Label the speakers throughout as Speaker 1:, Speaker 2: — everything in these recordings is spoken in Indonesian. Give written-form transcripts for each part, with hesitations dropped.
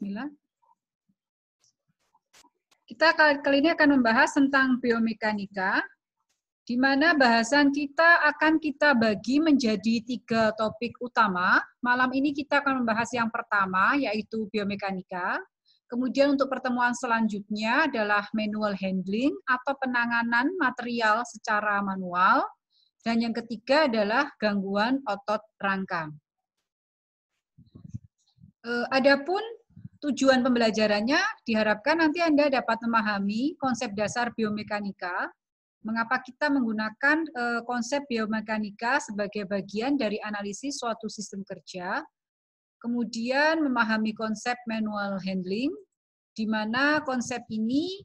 Speaker 1: Bismillah. Kita kali ini akan membahas tentang biomekanika, di mana bahasan kita akan kita bagi menjadi 3 topik utama. Malam ini kita akan membahas yang pertama, yaitu biomekanika. Kemudian untuk pertemuan selanjutnya adalah manual handling atau penanganan material secara manual. Dan yang ketiga adalah gangguan otot rangka. Adapun tujuan pembelajarannya diharapkan nanti Anda dapat memahami konsep dasar biomekanika, mengapa kita menggunakan konsep biomekanika sebagai bagian dari analisis suatu sistem kerja, kemudian memahami konsep manual handling, di mana konsep ini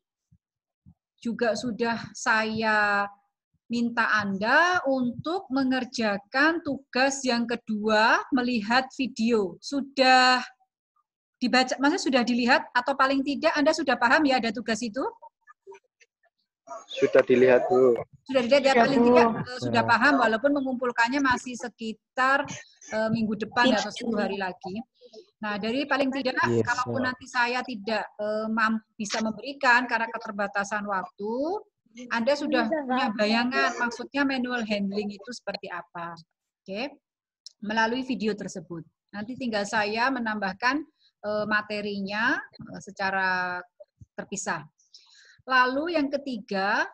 Speaker 1: juga sudah saya minta Anda untuk mengerjakan tugas yang kedua, melihat video. Sudah dibaca, maksudnya sudah dilihat atau paling tidak Anda sudah paham ya ada tugas itu?
Speaker 2: Sudah dilihat, Bu.
Speaker 1: Sudah dilihat ya, paling tidak sudah paham walaupun mengumpulkannya masih sekitar minggu depan atau 10 hari lagi. Nah, dari paling tidak kalaupun nanti saya tidak bisa memberikan karena keterbatasan waktu, Anda sudah punya bayangan maksudnya manual handling itu seperti apa. Oke. Melalui video tersebut. Nanti tinggal saya menambahkan materinya secara terpisah. Lalu yang ketiga,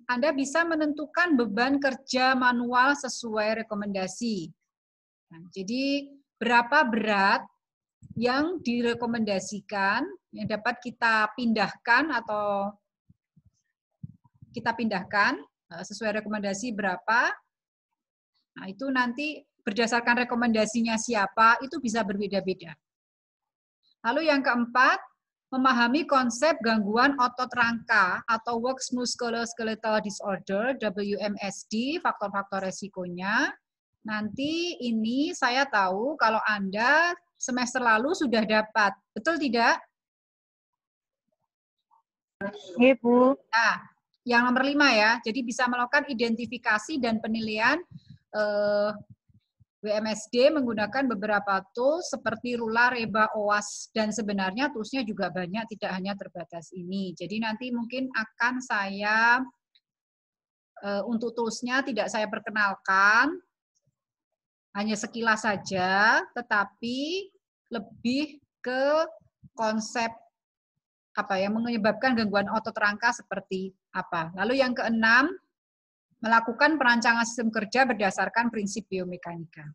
Speaker 1: Anda bisa menentukan beban kerja manual sesuai rekomendasi. Nah, jadi berapa berat yang direkomendasikan yang dapat kita pindahkan atau kita pindahkan sesuai rekomendasi berapa. Nah, itu nanti berdasarkan rekomendasinya siapa, itu bisa berbeda-beda. Lalu yang keempat, memahami konsep gangguan otot rangka atau Work Musculoskeletal Disorder, WMSD, faktor-faktor resikonya. Nanti ini saya tahu kalau Anda semester lalu sudah dapat. Betul tidak?
Speaker 3: Iya, Bu.
Speaker 1: Nah, yang nomor 5 ya, jadi bisa melakukan identifikasi dan penilaian WMSD menggunakan beberapa tools seperti Rula, Reba, OWASP, dan sebenarnya toolsnya juga banyak, tidak hanya terbatas ini. Jadi nanti mungkin akan saya, untuk toolsnya tidak saya perkenalkan, hanya sekilas saja, tetapi lebih ke konsep apa yang menyebabkan gangguan otot rangka seperti apa. Lalu yang keenam, melakukan perancangan sistem kerja berdasarkan prinsip biomekanika.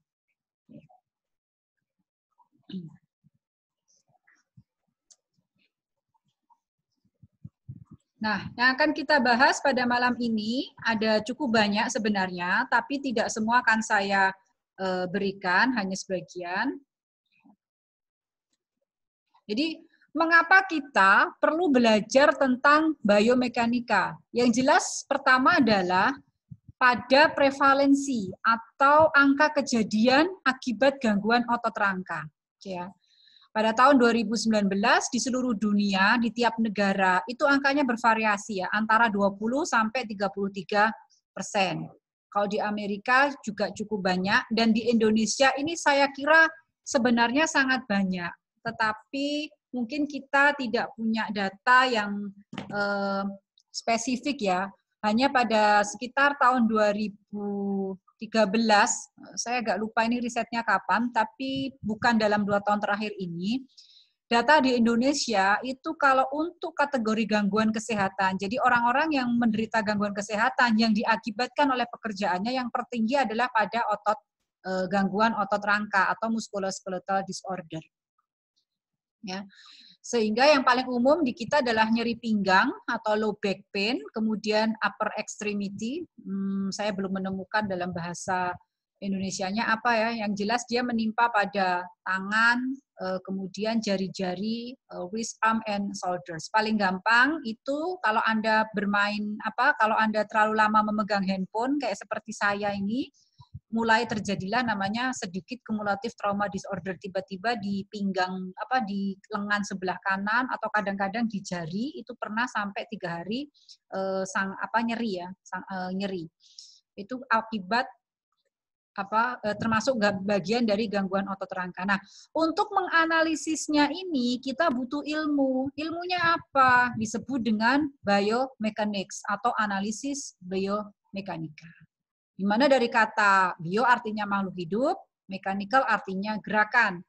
Speaker 1: Nah, yang akan kita bahas pada malam ini ada cukup banyak sebenarnya, tapi tidak semua akan saya berikan, hanya sebagian. Jadi, mengapa kita perlu belajar tentang biomekanika? Yang jelas pertama adalah pada prevalensi atau angka kejadian akibat gangguan otot rangka. Ya. Pada tahun 2019 di seluruh dunia, di tiap negara, itu angkanya bervariasi ya, antara 20 sampai 33%. Kalau di Amerika juga cukup banyak, dan di Indonesia ini saya kira sebenarnya sangat banyak. Tetapi mungkin kita tidak punya data yang spesifik ya. Hanya pada sekitar tahun 2013, saya agak lupa ini risetnya kapan, tapi bukan dalam 2 tahun terakhir ini, data di Indonesia itu kalau untuk kategori gangguan kesehatan, jadi orang-orang yang menderita gangguan kesehatan yang diakibatkan oleh pekerjaannya yang tertinggi adalah pada gangguan otot rangka atau musculoskeletal disorder. Ya. Sehingga yang paling umum di kita adalah nyeri pinggang atau low back pain, kemudian upper extremity, saya belum menemukan dalam bahasa Indonesianya apa ya, yang jelas dia menimpa pada tangan, kemudian jari-jari, wrist, arm, and shoulders. Paling gampang itu kalau Anda kalau Anda terlalu lama memegang handphone, kayak seperti saya ini, mulai terjadilah namanya sedikit kumulatif trauma disorder, tiba-tiba di pinggang di lengan sebelah kanan atau kadang-kadang di jari itu pernah sampai 3 hari nyeri ya, nyeri. Itu akibat termasuk bagian dari gangguan otot rangka. Nah, untuk menganalisisnya ini kita butuh ilmu. Ilmunya apa? Disebut dengan biomechanics atau analisis biomekanika. Di mana dari kata bio artinya makhluk hidup, mechanical artinya gerakan.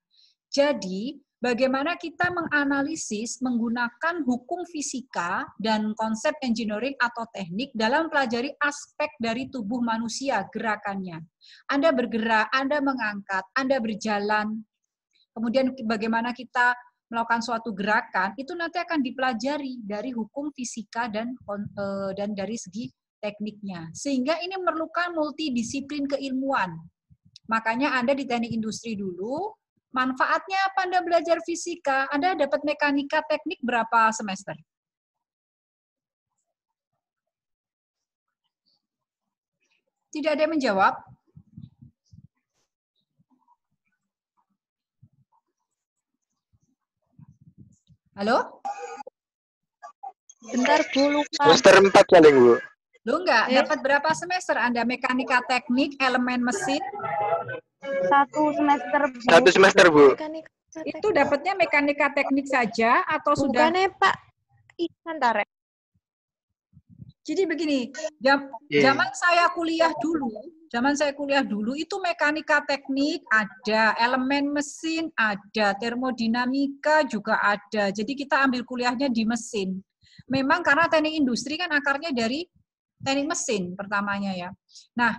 Speaker 1: Jadi, bagaimana kita menganalisis menggunakan hukum fisika dan konsep engineering atau teknik dalam pelajari aspek dari tubuh manusia, gerakannya. Anda bergerak, Anda mengangkat, Anda berjalan, kemudian bagaimana kita melakukan suatu gerakan, itu nanti akan dipelajari dari hukum fisika dan dari segi tekniknya. Sehingga ini memerlukan multidisiplin keilmuan. Makanya Anda di teknik industri dulu, manfaatnya apa Anda belajar fisika? Anda dapat mekanika teknik berapa semester? Tidak ada yang menjawab? Halo?
Speaker 3: Bentar, Bu, lupa.
Speaker 2: Semester 4 kali, Bu.
Speaker 1: Loh enggak, dapat berapa semester Anda mekanika teknik, elemen mesin?
Speaker 3: 1 semester, Bu.
Speaker 2: 1 semester, Bu.
Speaker 1: Itu dapatnya mekanika teknik saja atau sudah?
Speaker 3: Bukannya Pak Isan
Speaker 1: Jadi begini, zaman saya kuliah dulu itu mekanika teknik ada, elemen mesin ada, termodinamika juga ada. Jadi kita ambil kuliahnya di mesin. Memang karena teknik industri kan akarnya dari teknik mesin pertamanya ya. Nah,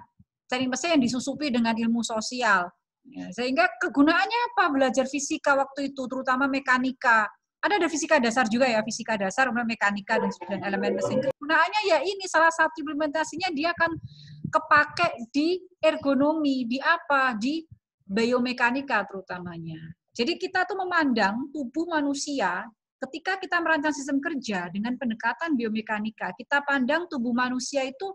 Speaker 1: teknik mesin yang disusupi dengan ilmu sosial. Ya, sehingga kegunaannya apa? Belajar fisika waktu itu, terutama mekanika. Ada fisika dasar juga ya, fisika dasar, kemudian mekanika dan elemen mesin. Kegunaannya ya ini salah satu implementasinya dia akan kepake di ergonomi, di apa? Di biomekanika terutamanya. Jadi kita tuh memandang tubuh manusia ketika kita merancang sistem kerja dengan pendekatan biomekanika, kita pandang tubuh manusia itu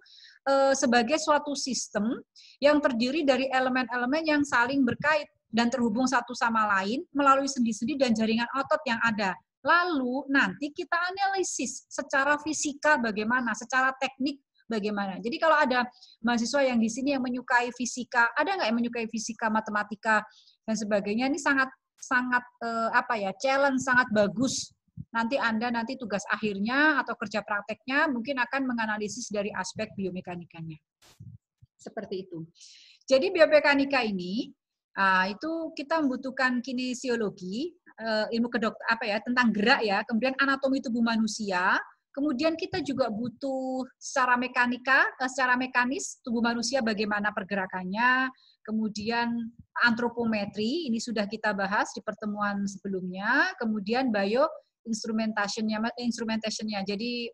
Speaker 1: sebagai suatu sistem yang terdiri dari elemen-elemen yang saling berkait dan terhubung satu sama lain melalui sendi-sendi dan jaringan otot yang ada. Lalu nanti kita analisis secara fisika bagaimana, secara teknik bagaimana. Jadi kalau ada mahasiswa yang di sini yang menyukai fisika, ada nggak yang menyukai fisika, matematika dan sebagainya, ini sangat challenge, sangat bagus. Nanti Anda tugas akhirnya atau kerja prakteknya mungkin akan menganalisis dari aspek biomekanikanya. Seperti itu. Jadi biomekanika ini itu kita membutuhkan kinesiologi, ilmu tentang gerak ya, kemudian anatomi tubuh manusia, kemudian kita juga butuh secara mekanis tubuh manusia bagaimana pergerakannya, kemudian antropometri, ini sudah kita bahas di pertemuan sebelumnya, kemudian instrumentation-nya, jadi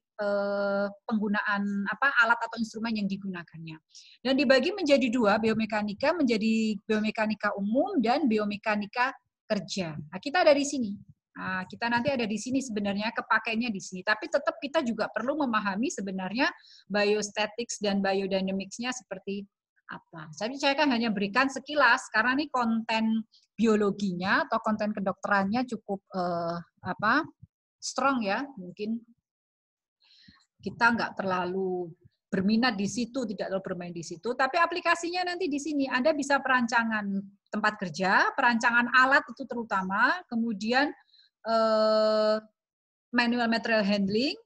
Speaker 1: penggunaan alat atau instrumen yang digunakannya. Dan dibagi menjadi dua, biomekanika menjadi biomekanika umum dan biomekanika kerja. Nah, kita ada di sini. Nah, kita nanti ada di sini sebenarnya kepakainya di sini, tapi tetap kita juga perlu memahami sebenarnya biostatics dan biodynamics-nya seperti apa. Saya kan hanya berikan sekilas karena ini konten biologinya atau konten kedokterannya cukup strong ya, mungkin kita nggak terlalu berminat di situ, tidak terlalu bermain di situ, tapi aplikasinya nanti di sini. Anda bisa perancangan tempat kerja, perancangan alat itu terutama, kemudian manual material handling,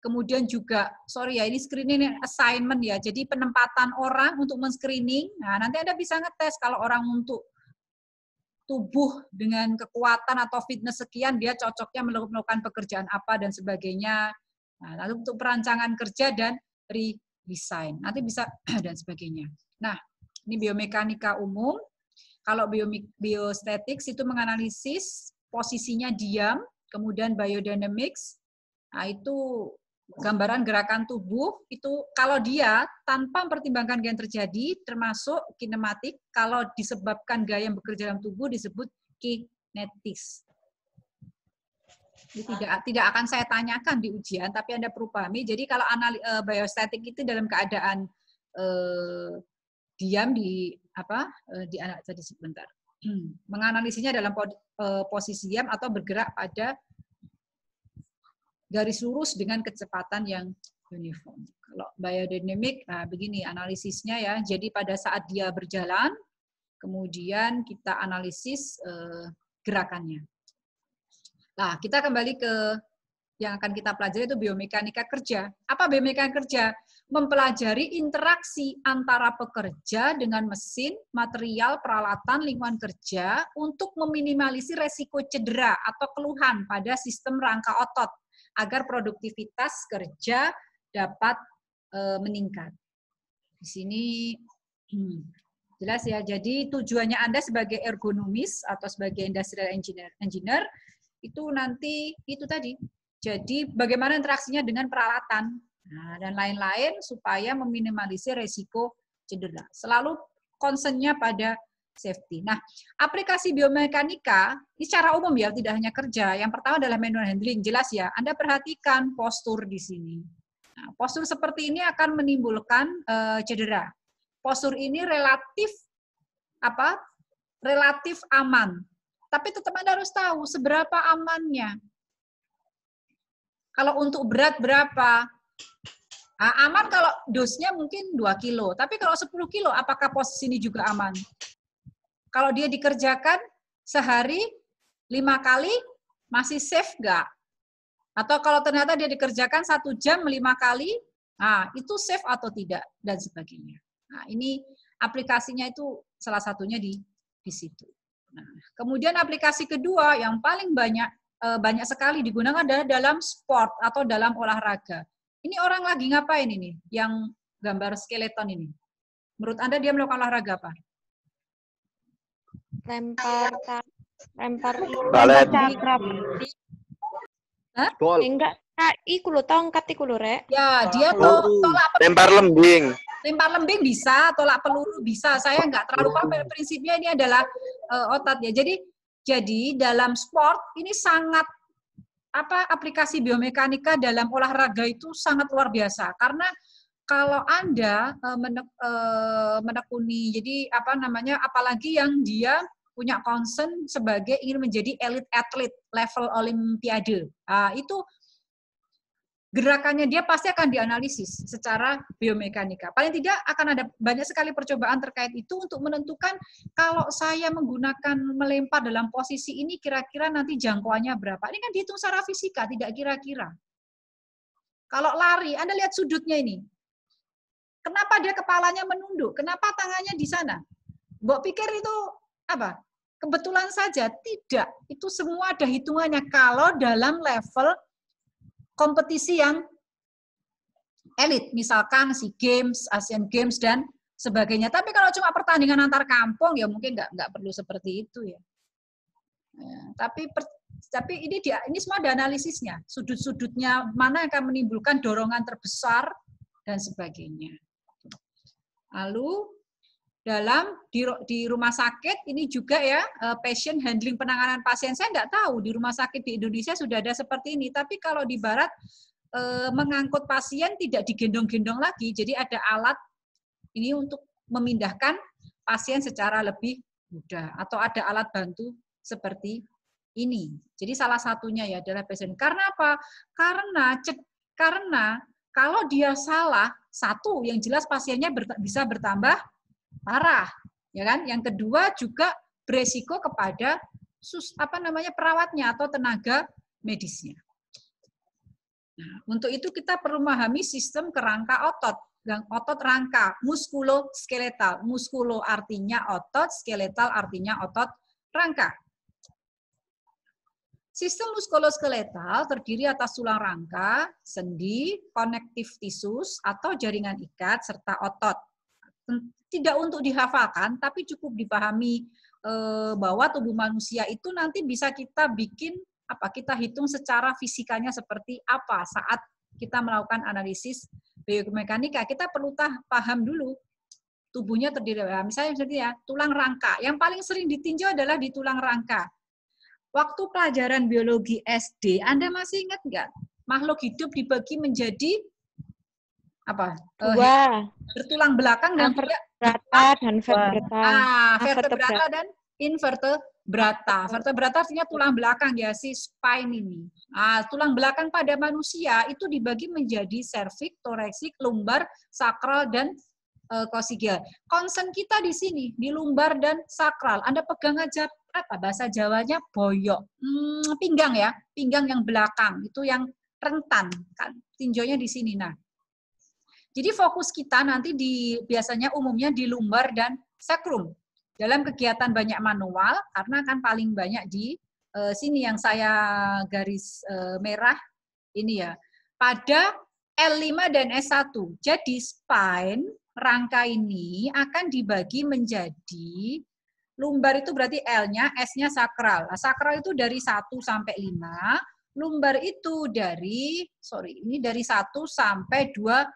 Speaker 1: kemudian juga, ini screening assignment ya, jadi penempatan orang untuk men-screening. Nah, nanti Anda bisa ngetes kalau orang untuk tubuh dengan kekuatan atau fitness sekian, dia cocoknya melakukan pekerjaan apa dan sebagainya. Nah, lalu untuk perancangan kerja dan redesign, nanti bisa dan sebagainya. Nah, ini biomekanika umum. Kalau biostatics itu menganalisis posisinya diam, kemudian biodynamics, nah itu gambaran gerakan tubuh itu kalau dia tanpa mempertimbangkan gaya yang terjadi termasuk kinematik, kalau disebabkan gaya yang bekerja dalam tubuh disebut kinetis. Ini tidak akan saya tanyakan di ujian, tapi Anda perlu pahami. Jadi kalau biostatik itu dalam keadaan diam tadi sebentar. Menganalisinya dalam posisi diam atau bergerak pada garis lurus dengan kecepatan yang uniform. Kalau biodinamik, nah begini analisisnya ya. Jadi pada saat dia berjalan, kemudian kita analisis gerakannya. Nah, kita kembali ke yang akan kita pelajari itu biomekanika kerja. Apa biomekanika kerja? Mempelajari interaksi antara pekerja dengan mesin, material, peralatan, lingkungan kerja untuk meminimalisir resiko cedera atau keluhan pada sistem rangka otot agar produktivitas kerja dapat meningkat. Di sini jelas ya. Jadi tujuannya Anda sebagai ergonomis atau sebagai industrial engineer itu nanti itu tadi. Jadi bagaimana interaksinya dengan peralatan dan lain-lain supaya meminimalisir resiko cedera. Selalu concern-nya pada safety. Nah, aplikasi biomekanika ini secara umum ya, tidak hanya kerja. Yang pertama adalah manual handling, jelas ya. Anda perhatikan postur di sini. Nah, postur seperti ini akan menimbulkan cedera. Postur ini relatif aman. Tapi tetap Anda harus tahu seberapa amannya. Kalau untuk berat berapa? Nah, aman kalau dosnya mungkin 2 kilo. Tapi kalau 10 kilo, apakah posisi ini juga aman? Kalau dia dikerjakan sehari 5 kali, masih safe nggak? Atau kalau ternyata dia dikerjakan 1 jam 5 kali, nah, itu safe atau tidak? Dan sebagainya. Nah, ini aplikasinya itu salah satunya di situ. Nah, kemudian aplikasi kedua yang paling banyak sekali digunakan adalah dalam sport atau dalam olahraga. Ini orang lagi ngapain ini? Yang gambar skeleton ini. Menurut Anda dia melakukan olahraga apa?
Speaker 3: Lempar
Speaker 2: Balet.
Speaker 1: Hah?
Speaker 3: Enggak, iku lho tongkat iku lho, Rek.
Speaker 1: Ya, dia tuh tolak peluru.
Speaker 2: Lempar lembing.
Speaker 1: Lempar lembing bisa, tolak peluru bisa. Saya nggak terlalu paham, prinsipnya ini adalah otot ya. Jadi dalam sport ini sangat aplikasi biomekanika dalam olahraga itu sangat luar biasa karena kalau Anda menekuni jadi apalagi yang dia punya concern sebagai ingin menjadi elite atlet level olimpiade. Itu gerakannya dia pasti akan dianalisis secara biomekanika. Paling tidak akan ada banyak sekali percobaan terkait itu untuk menentukan kalau saya menggunakan melempar dalam posisi ini kira-kira nanti jangkauannya berapa. Ini kan dihitung secara fisika, tidak kira-kira. Kalau lari, Anda lihat sudutnya ini. Kenapa dia kepalanya menunduk? Kenapa tangannya di sana? Mbok pikir itu apa? Kebetulan saja? Tidak. Itu semua ada hitungannya kalau dalam level kompetisi yang elit, misalkan SEA Games, Asian Games, dan sebagainya. Tapi kalau cuma pertandingan antar kampung, ya mungkin nggak perlu seperti itu ya. Tapi ini semua ada analisisnya, sudut-sudutnya mana yang akan menimbulkan dorongan terbesar dan sebagainya. Lalu di rumah sakit ini juga ya patient handling penanganan pasien. Saya nggak tahu di rumah sakit di Indonesia sudah ada seperti ini, tapi kalau di Barat mengangkut pasien tidak digendong-gendong lagi, jadi ada alat ini untuk memindahkan pasien secara lebih mudah atau ada alat bantu seperti ini. Jadi salah satunya ya adalah patient. Karena apa? Karena kalau dia salah satu, yang jelas pasiennya bisa bertambah parah, ya kan? Yang kedua juga beresiko kepada perawatnya atau tenaga medisnya. Nah, untuk itu kita perlu memahami sistem kerangka otot, otot rangka, muskuloskeletal. Muskulo artinya otot, skeletal artinya otot rangka. Sistem muskuloskeletal terdiri atas tulang rangka, sendi, konektif tisus atau jaringan ikat serta otot. Tidak untuk dihafalkan, tapi cukup dipahami bahwa tubuh manusia itu nanti bisa kita kita hitung secara fisikanya seperti apa saat kita melakukan analisis biomekanika. Kita perlu paham dulu tubuhnya terdiri dari misalnya tulang rangka. Yang paling sering ditinjau adalah di tulang rangka. Waktu pelajaran biologi SD, Anda masih ingat nggak? Makhluk hidup dibagi menjadi bertulang belakang dan
Speaker 3: vertebrata dan vertebrata.
Speaker 1: Vertebrata dan invertebrata. vertebrata. Vertebrata artinya tulang belakang ya, si spine ini. Nah, tulang belakang pada manusia itu dibagi menjadi cervix, thoracic, lumbar, sakral, dan coccygeal. Concern kita di sini, di lumbar dan sakral. Anda pegang aja apa bahasa Jawanya boyok. Pinggang ya, pinggang yang belakang itu yang rentan kan, tinjaunya di sini. Nah, jadi fokus kita nanti biasanya umumnya di lumbar dan sacrum. Dalam kegiatan banyak manual, karena kan paling banyak di sini yang saya garis merah ini ya. Pada L5 dan S1. Jadi spine, rangka ini akan dibagi menjadi lumbar itu berarti L-nya, S-nya sakral. Nah, sakral itu dari 1 sampai 5, lumbar itu dari 1 sampai 12.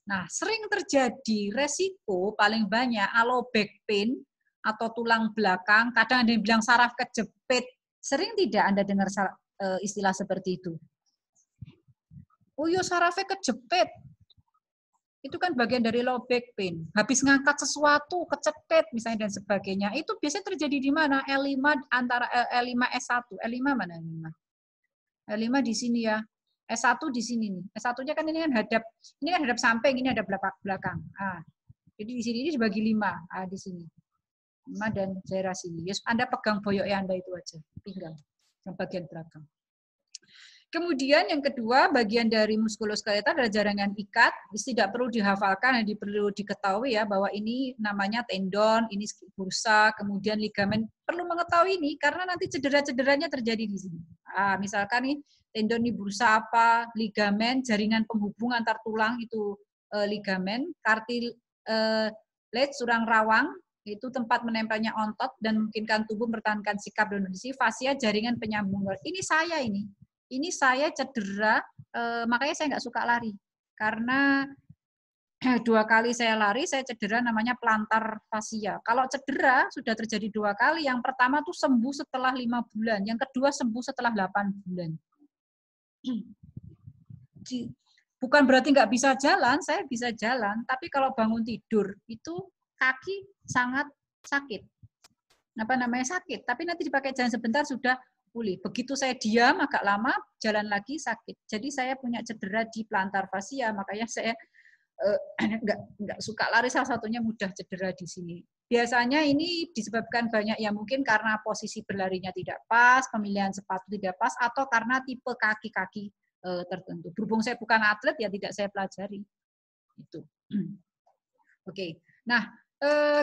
Speaker 1: Nah, sering terjadi resiko paling banyak low back pain atau tulang belakang, kadang ada yang bilang saraf kejepit. Sering tidak Anda dengar istilah seperti itu? Oh iya, sarafnya kejepit. Itu kan bagian dari low back pain. Habis ngangkat sesuatu, kecepit misalnya dan sebagainya. Itu biasanya terjadi di mana? L5 antara L5 S1. L5 mana? L5 di sini ya. S1 di sini nih. S1-nya kan ini kan hadap samping, ini hadap belakang. Jadi di sini ini dibagi 5. Di sini. 5 dan daerah sini. Yes, Anda pegang boyoknya Anda itu aja, pinggang yang bagian belakang. Kemudian yang kedua, bagian dari muskuloskeletal adalah jaringan ikat. Tidak perlu dihafalkan, perlu diketahui ya bahwa ini namanya tendon, ini bursa, kemudian ligamen. Perlu mengetahui ini karena nanti cedera-cederanya terjadi di sini. Misalkan nih tendon ini bursa apa, ligamen, jaringan penghubung antar tulang itu ligamen, cartilage, surang rawang, itu tempat menempelnya otot dan memungkinkan tubuh mempertahankan sikap dan kondisi. Fasia, jaringan penyambung. Ini saya cedera, makanya saya nggak suka lari. Karena 2 kali saya lari, saya cedera namanya plantar fasia. Kalau cedera sudah terjadi 2 kali, yang pertama tuh sembuh setelah 5 bulan, yang kedua sembuh setelah 8 bulan. Bukan berarti nggak bisa jalan, saya bisa jalan, tapi kalau bangun tidur itu kaki sangat sakit. Sakit, tapi nanti dipakai jalan sebentar sudah pulih. Begitu saya diam agak lama, jalan lagi sakit. Jadi saya punya cedera di plantar fasia, makanya saya nggak suka lari, salah satunya mudah cedera di sini. Biasanya ini disebabkan banyak ya, mungkin karena posisi berlarinya tidak pas, pemilihan sepatu tidak pas, atau karena tipe kaki-kaki tertentu. Berhubung saya bukan atlet ya tidak saya pelajari. Itu. Oke. Nah,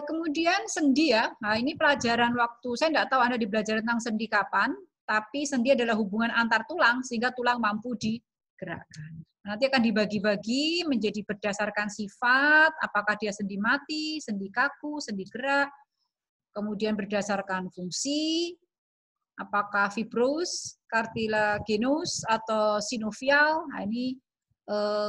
Speaker 1: kemudian sendi ya. Nah, ini pelajaran waktu, saya tidak tahu Anda belajar tentang sendi kapan, tapi sendi adalah hubungan antar tulang sehingga tulang mampu digerakkan. Nanti akan dibagi-bagi menjadi berdasarkan sifat, apakah dia sendi mati, sendi kaku, sendi gerak, kemudian berdasarkan fungsi, apakah fibrous, cartilaginous, atau sinovial. Nah, ini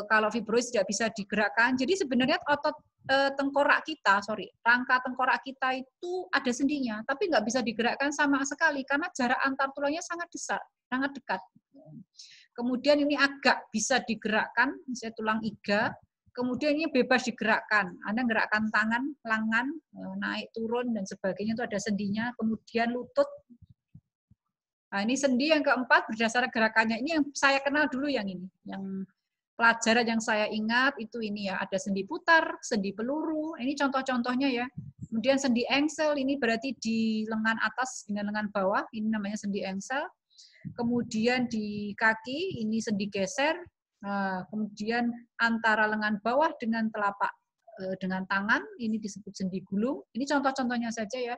Speaker 1: kalau fibrous tidak bisa digerakkan. Jadi sebenarnya otot rangka tengkorak kita itu ada sendinya, tapi nggak bisa digerakkan sama sekali karena jarak antar tulangnya sangat besar, sangat dekat. Kemudian ini agak bisa digerakkan, misalnya tulang iga, kemudian ini bebas digerakkan. Anda gerakkan tangan, lengan, naik turun dan sebagainya itu ada sendinya. Kemudian lutut. Nah, ini sendi yang keempat berdasarkan gerakannya. Ini yang saya kenal dulu yang ini, yang pelajaran yang saya ingat itu ini ya, ada sendi putar, sendi peluru, ini contoh-contohnya ya. Kemudian sendi engsel, ini berarti di lengan atas dengan lengan bawah, ini namanya sendi engsel. Kemudian di kaki, ini sendi geser, kemudian antara lengan bawah dengan telapak dengan tangan, ini disebut sendi gulung. Ini contoh-contohnya saja ya.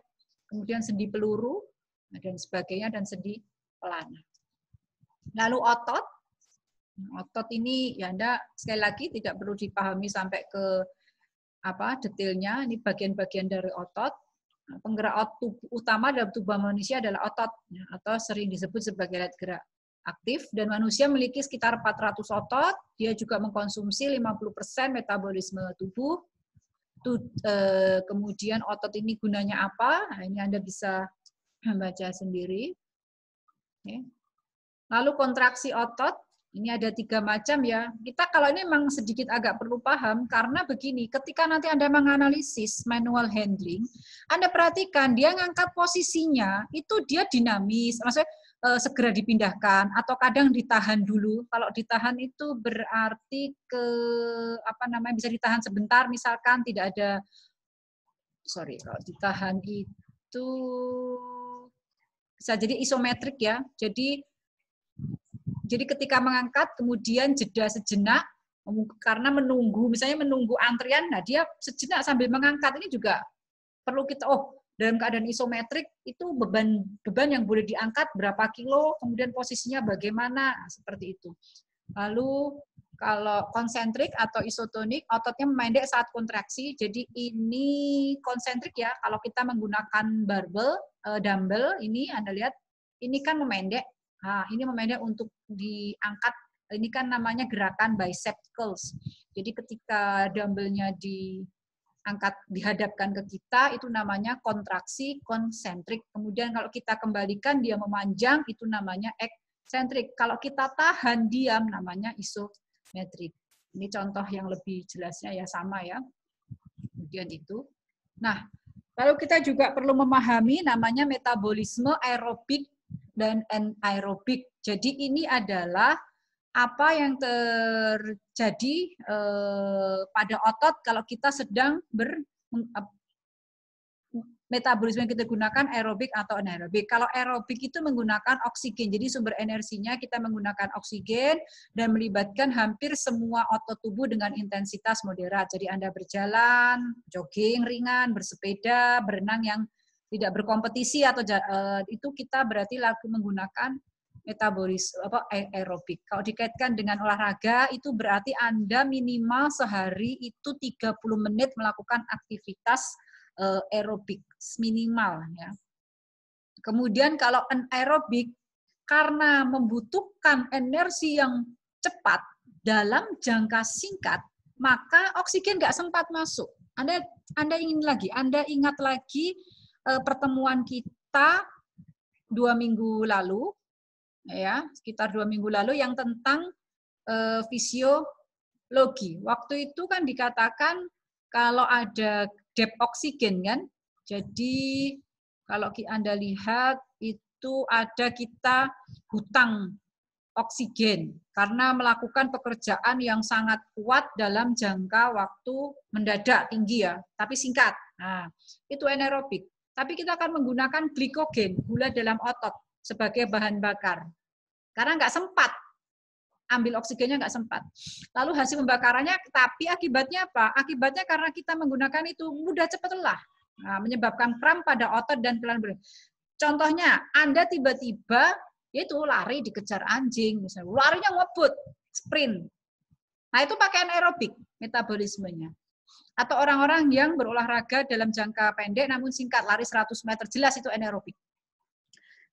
Speaker 1: Kemudian sendi peluru, dan sebagainya, dan sendi pelana. Lalu otot. Otot ini ya Anda sekali lagi tidak perlu dipahami sampai ke detailnya. Ini bagian-bagian dari otot. Penggerak otot utama dalam tubuh manusia adalah otot, atau sering disebut sebagai alat gerak aktif. Dan manusia memiliki sekitar 400 otot. Dia juga mengkonsumsi 50% metabolisme tubuh. Kemudian otot ini gunanya apa? Nah, ini Anda bisa membaca sendiri. Lalu kontraksi otot. Ini ada 3 macam ya. Kita kalau ini memang sedikit agak perlu paham, karena begini, ketika nanti Anda menganalisis manual handling, Anda perhatikan dia ngangkat posisinya, itu dia dinamis, maksudnya segera dipindahkan, atau kadang ditahan dulu. Kalau ditahan itu berarti bisa ditahan sebentar, misalkan tidak ada, kalau ditahan itu bisa jadi isometrik ya. Jadi ketika mengangkat, kemudian jeda sejenak, karena misalnya menunggu antrian, nah dia sejenak sambil mengangkat, ini juga perlu kita, dalam keadaan isometrik, itu beban yang boleh diangkat berapa kilo, kemudian posisinya bagaimana, seperti itu. Lalu kalau konsentrik atau isotonik, ototnya memendek saat kontraksi, jadi ini konsentrik ya, kalau kita menggunakan dumbbell, ini Anda lihat, ini kan memendek. Nah, ini memendek untuk diangkat, ini kan namanya gerakan bicep curls. Jadi ketika dumbbellnya diangkat, dihadapkan ke kita, itu namanya kontraksi konsentrik. Kemudian kalau kita kembalikan, dia memanjang, itu namanya eksentrik. Kalau kita tahan diam, namanya isometrik. Ini contoh yang lebih jelasnya ya, sama ya. Kemudian itu. Nah, lalu kita juga perlu memahami namanya metabolisme aerobik dan anaerobik. Jadi ini adalah apa yang terjadi pada otot kalau kita sedang metabolisme yang kita gunakan aerobik atau anaerobik. Kalau aerobik itu menggunakan oksigen, jadi sumber energinya kita menggunakan oksigen dan melibatkan hampir semua otot tubuh dengan intensitas moderat. Jadi Anda berjalan, jogging ringan, bersepeda, berenang yang tidak berkompetisi atau itu kita berarti lagi menggunakan metabolisme aerobik. Kalau dikaitkan dengan olahraga itu berarti Anda minimal sehari itu 30 menit melakukan aktivitas aerobik minimal ya. Kemudian kalau anaerobik karena membutuhkan energi yang cepat dalam jangka singkat, maka oksigen nggak sempat masuk. Anda ingat lagi pertemuan kita 2 minggu lalu, ya sekitar 2 minggu lalu yang tentang fisiologi. Waktu itu kan dikatakan kalau ada depth oksigen kan, jadi kalau Anda lihat itu ada kita hutang oksigen karena melakukan pekerjaan yang sangat kuat dalam jangka waktu mendadak tinggi ya, tapi singkat. Nah, itu anaerobik. Tapi kita akan menggunakan glikogen, gula dalam otot, sebagai bahan bakar. Karena nggak sempat, ambil oksigennya nggak sempat. Lalu hasil pembakarannya, tapi akibatnya apa? Akibatnya karena kita menggunakan itu mudah cepat lelah. Nah, menyebabkan kram pada otot dan pelan-pelan. Contohnya, Anda tiba-tiba yaitu lari dikejar anjing, misalnya larinya ngebut, sprint. Nah, itu pakai anaerobik metabolismenya. Atau orang-orang yang berolahraga dalam jangka pendek namun singkat, lari 100 meter, jelas itu anaerobik.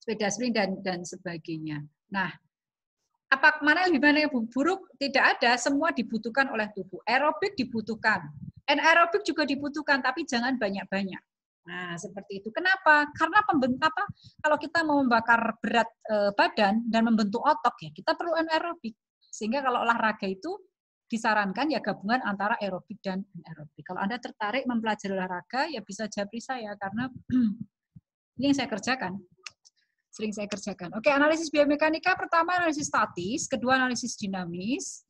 Speaker 1: Sepeda sprint dan sebagainya. Nah, mana yang buruk? Tidak ada, semua dibutuhkan oleh tubuh. Aerobik dibutuhkan, anaerobik juga dibutuhkan, tapi jangan banyak-banyak. Nah, seperti itu. Kenapa? Karena kalau kita mau membakar berat badan dan membentuk otot ya, kita perlu anaerobik. Sehingga kalau olahraga itu disarankan ya gabungan antara aerobik dan anaerobik. Kalau Anda tertarik mempelajari olahraga, ya bisa japri saya karena ini yang saya kerjakan. Sering saya kerjakan. Oke, analisis biomekanika pertama analisis statis, kedua analisis dinamis,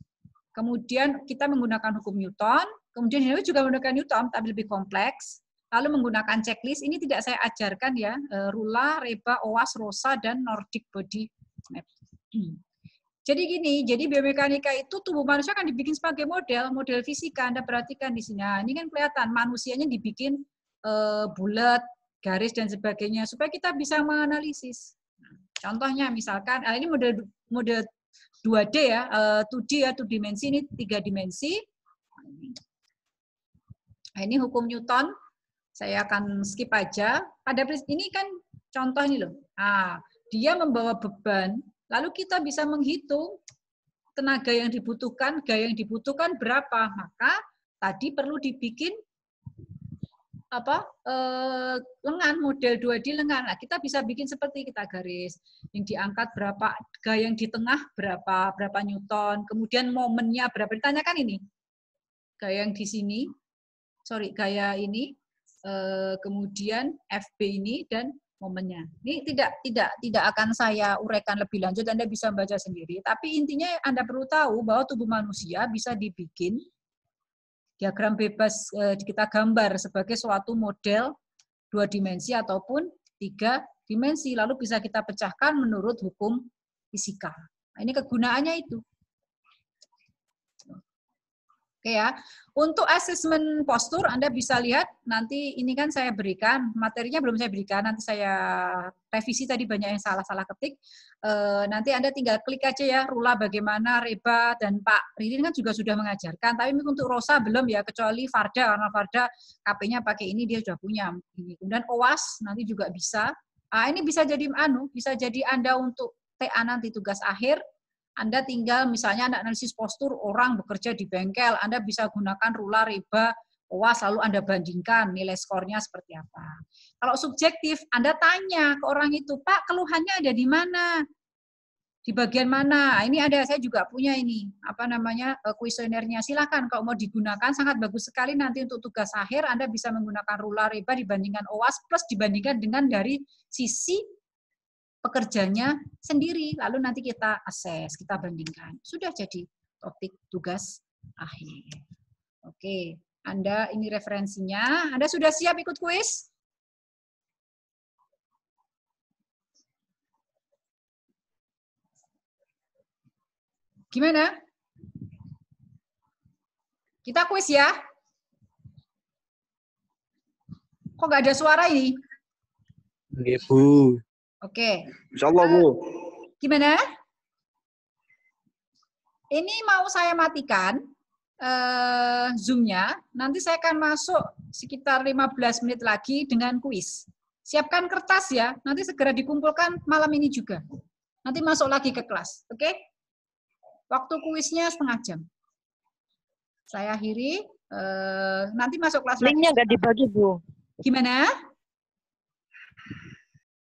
Speaker 1: kemudian kita menggunakan hukum Newton, kemudian dinamis juga menggunakan Newton tapi lebih kompleks, lalu menggunakan checklist, ini tidak saya ajarkan ya, Rula, Reba, OWASP, ROSA, dan Nordic Body Map. Jadi gini, jadi biomekanika itu tubuh manusia kan dibikin sebagai model fisika, Anda perhatikan di sini. Nah, ini kan kelihatan manusianya dibikin bulat, garis dan sebagainya supaya kita bisa menganalisis. Contohnya misalkan ini model 2D ya, 2D ya, 2 dimensi, ini 3 dimensi. Nah, ini hukum Newton. Saya akan skip aja. Pada ini kan contoh ini loh. Nah, dia membawa beban, lalu kita bisa menghitung tenaga yang dibutuhkan, gaya yang dibutuhkan berapa. Maka tadi perlu dibikin lengan, model 2D lengan. Nah, kita bisa bikin seperti kita garis. Yang diangkat berapa, gaya yang di tengah berapa newton, kemudian momennya berapa. Ditanyakan ini. Gaya yang di sini, gaya ini, kemudian FB ini dan momennya. Ini tidak akan saya uraikan lebih lanjut, Anda bisa baca sendiri. Tapi intinya Anda perlu tahu bahwa tubuh manusia bisa dibikin diagram bebas, kita gambar sebagai suatu model 2 dimensi ataupun 3 dimensi, lalu bisa kita pecahkan menurut hukum fisika. Nah, ini kegunaannya itu. Oke ya. Untuk asesmen postur Anda bisa lihat nanti, ini kan saya berikan, materinya belum saya berikan, nanti saya revisi, tadi banyak yang salah-salah ketik. Nanti Anda tinggal klik aja ya, Rula bagaimana, Reba, dan Pak Ririn kan juga sudah mengajarkan, tapi untuk Rosa belum ya, kecuali Farda, karena Farda KP-nya pakai ini, dia sudah punya. Kemudian OWAS nanti juga bisa. Ini bisa jadi bisa jadi Anda untuk TA nanti tugas akhir. Anda tinggal misalnya analisis postur orang bekerja di bengkel, Anda bisa gunakan Rula, Reba, OWAS, lalu Anda bandingkan nilai skornya seperti apa. Kalau subjektif, Anda tanya ke orang itu, Pak, keluhannya ada di mana? Di bagian mana? Ini ada, saya juga punya ini, kuesionernya. Silakan kalau mau digunakan, sangat bagus sekali nanti untuk tugas akhir, Anda bisa menggunakan Rula, Reba dibandingkan OWAS, plus dibandingkan dengan dari sisi pekerjanya sendiri, lalu nanti kita assess, kita bandingkan. Sudah jadi topik tugas akhir. Oke, Anda ini referensinya. Anda sudah siap ikut kuis? Gimana? Kita kuis ya? Kok nggak ada suara ini?
Speaker 2: Nggih, Bu.
Speaker 1: Oke.
Speaker 2: Insyaallah, Bu.
Speaker 1: Gimana? Ini mau saya matikan Zoom-nya. Nanti saya akan masuk sekitar 15 menit lagi dengan kuis. Siapkan kertas ya. Nanti segera dikumpulkan malam ini juga. Nanti masuk lagi ke kelas. Oke? Waktu kuisnya setengah jam. Saya akhiri. Nanti masuk kelas
Speaker 3: Linknya nggak dibagi, Bu.
Speaker 1: Gimana?